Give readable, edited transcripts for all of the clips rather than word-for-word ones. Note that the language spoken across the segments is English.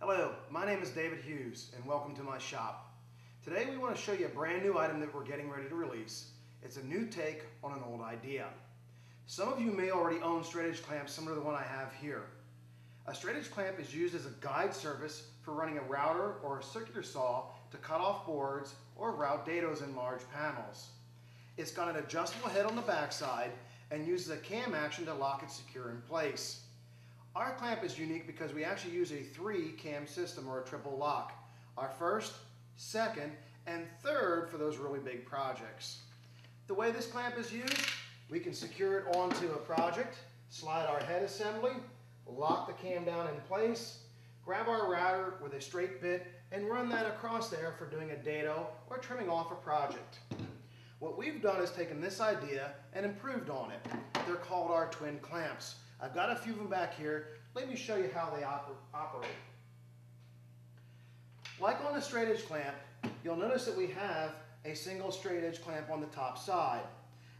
Hello, my name is David Hughes and welcome to my shop. Today we want to show you a brand new item that we're getting ready to release. It's a new take on an old idea. Some of you may already own straight edge clamps similar to the one I have here. A straight edge clamp is used as a guide surface for running a router or a circular saw to cut off boards or route dados in large panels. It's got an adjustable head on the backside and uses a cam action to lock it secure in place. Our clamp is unique because we actually use a 3-cam system or a triple lock. Our first, second, and third for those really big projects. The way this clamp is used, we can secure it onto a project, slide our head assembly, lock the cam down in place, grab our router with a straight bit, and run that across there for doing a dado or trimming off a project. What we've done is taken this idea and improved on it. They're called our twin clamps. I've got a few of them back here. Let me show you how they operate. Like on the straight edge clamp, you'll notice that we have a single straight edge clamp on the top side.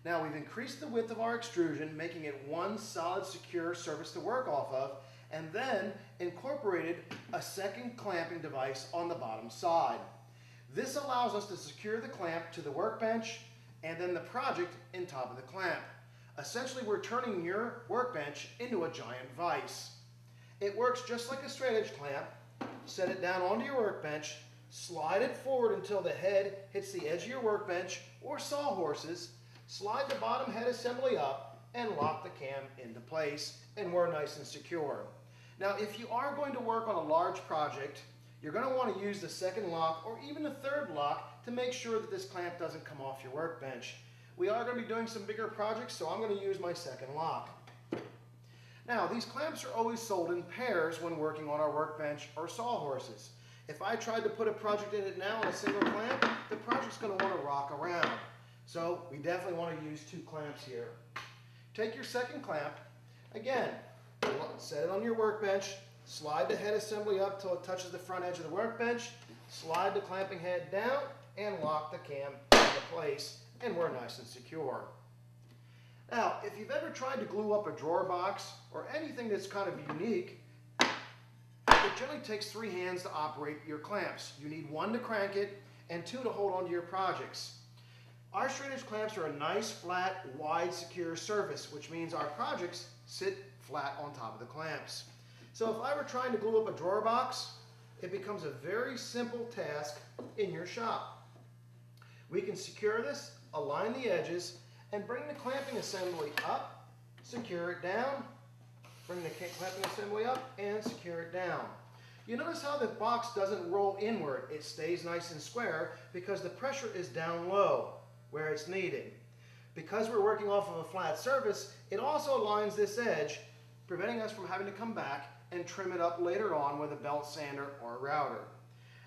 Now we've increased the width of our extrusion, making it one solid secure surface to work off of, and then incorporated a second clamping device on the bottom side. This allows us to secure the clamp to the workbench and then the project in top of the clamp. Essentially, we're turning your workbench into a giant vise. It works just like a straight edge clamp. Set it down onto your workbench, slide it forward until the head hits the edge of your workbench or sawhorses, slide the bottom head assembly up, and lock the cam into place, and we're nice and secure. Now, if you are going to work on a large project, you're going to want to use the second lock or even the third lock to make sure that this clamp doesn't come off your workbench. We are going to be doing some bigger projects, so I'm going to use my second lock. Now, these clamps are always sold in pairs when working on our workbench or sawhorses. If I tried to put a project in it now on a single clamp, the project's going to want to rock around. So we definitely want to use 2 clamps here. Take your second clamp, again, set it on your workbench, slide the head assembly up till it touches the front edge of the workbench, slide the clamping head down, and lock the cam into place, and we're nice and secure. Now, if you've ever tried to glue up a drawer box or anything that's kind of unique, it generally takes 3 hands to operate your clamps. You need 1 to crank it and 2 to hold onto your projects. Our straight edge clamps are a nice, flat, wide, secure surface, which means our projects sit flat on top of the clamps. So if I were trying to glue up a drawer box, it becomes a very simple task in your shop. We can secure this, align the edges, and bring the clamping assembly up, secure it down, bring the clamping assembly up, and secure it down. You notice how the box doesn't roll inward. It stays nice and square because the pressure is down low where it's needed. Because we're working off of a flat surface, it also aligns this edge, preventing us from having to come back and trim it up later on with a belt sander or a router.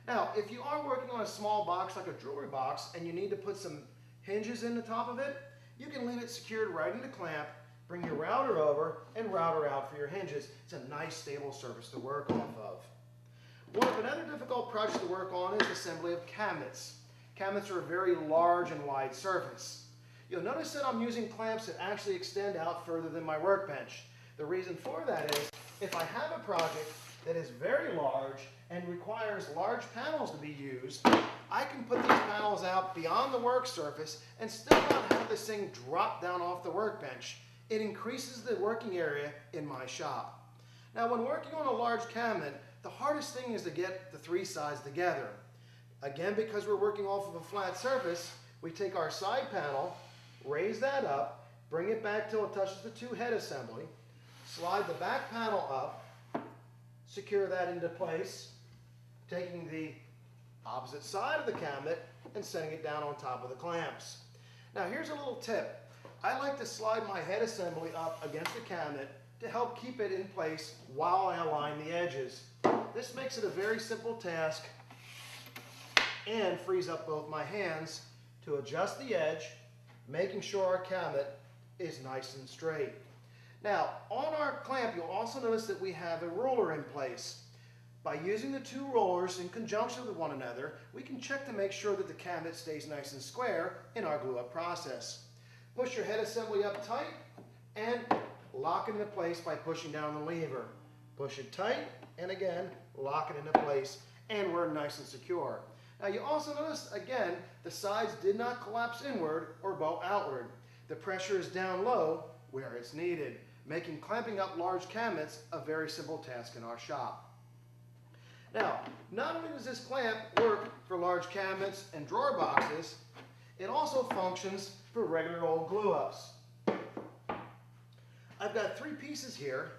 Now, if you are working on a small box like a jewelry box and you need to put some hinges in the top of it, you can leave it secured right in the clamp, bring your router over, and router out for your hinges. It's a nice stable surface to work off of. Another difficult project to work on is assembly of cabinets. Cabinets are a very large and wide surface. You'll notice that I'm using clamps that actually extend out further than my workbench. The reason for that is, if I have a project that is very large and requires large panels to be used, I can put these panels out beyond the work surface and still not have this thing drop down off the workbench. It increases the working area in my shop. Now, when working on a large cabinet, the hardest thing is to get the 3 sides together. Again, because we're working off of a flat surface, we take our side panel, raise that up, bring it back till it touches the 2 head assembly, slide the back panel up, secure that into place, taking the opposite side of the cabinet and setting it down on top of the clamps. Now here's a little tip. I like to slide my head assembly up against the cabinet to help keep it in place while I align the edges. This makes it a very simple task and frees up both my hands to adjust the edge, making sure our cabinet is nice and straight. Now, on our clamp, you'll also notice that we have a roller in place. By using the 2 rollers in conjunction with one another, we can check to make sure that the cabinet stays nice and square in our glue-up process. Push your head assembly up tight and lock it into place by pushing down the lever. Push it tight and again, lock it into place, and we're nice and secure. Now you also notice, again, the sides did not collapse inward or bow outward. The pressure is down low where it's needed, making clamping up large cabinets a very simple task in our shop. Now, not only does this clamp work for large cabinets and drawer boxes, it also functions for regular old glue-ups. I've got 3 pieces here.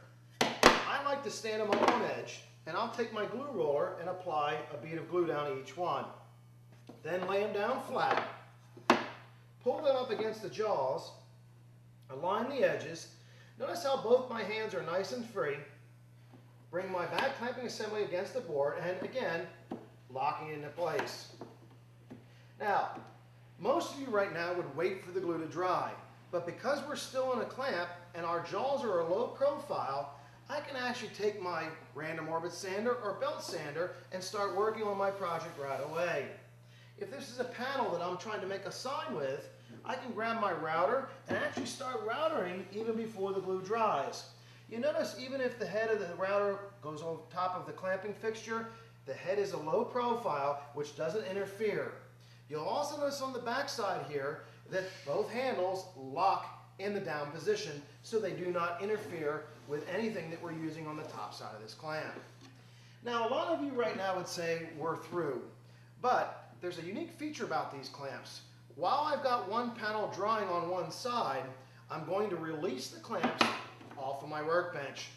I like to stand them up on edge, and I'll take my glue roller and apply a bead of glue down each one. Then lay them down flat, pull them up against the jaws, align the edges. Notice how both my hands are nice and free. Bring my back clamping assembly against the board, and again, locking it into place. Now, most of you right now would wait for the glue to dry, but because we're still in a clamp and our jaws are a low profile, I can actually take my random orbit sander or belt sander and start working on my project right away. If this is a panel that I'm trying to make a sign with, I can grab my router and actually start routering even before the glue dries. You notice even if the head of the router goes on top of the clamping fixture, the head is a low profile, which doesn't interfere. You'll also notice on the back side here that both handles lock in the down position so they do not interfere with anything that we're using on the top side of this clamp. Now, a lot of you right now would say we're through, but there's a unique feature about these clamps. While I've got one panel drying on one side, I'm going to release the clamps off of my workbench.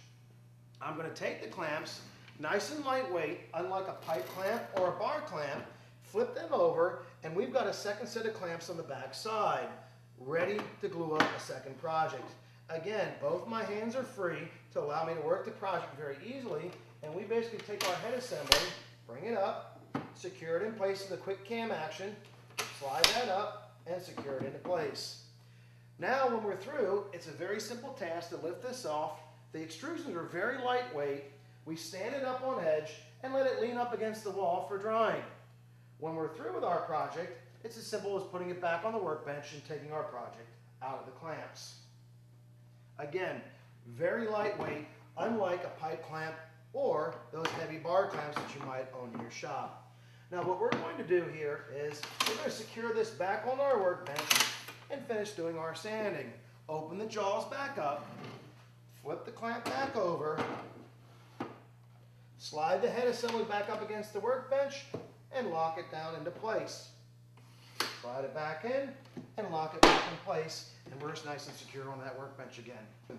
I'm going to take the clamps, nice and lightweight, unlike a pipe clamp or a bar clamp, flip them over, and we've got a second set of clamps on the back side, ready to glue up a second project. Again, both my hands are free to allow me to work the project very easily, and we basically take our head assembly, bring it up, secure it in place with a quick cam action, slide that up, and secure it into place. Now when we're through, it's a very simple task to lift this off. The extrusions are very lightweight. We stand it up on edge and let it lean up against the wall for drying. When we're through with our project, it's as simple as putting it back on the workbench and taking our project out of the clamps. Again, very lightweight, unlike a pipe clamp or those heavy bar clamps that you might own in your shop. Now what we're going to do here is we're going to secure this back on our workbench and finish doing our sanding. Open the jaws back up, flip the clamp back over, slide the head assembly back up against the workbench, and lock it down into place. Slide it back in and lock it back in place, and we're just nice and secure on that workbench again.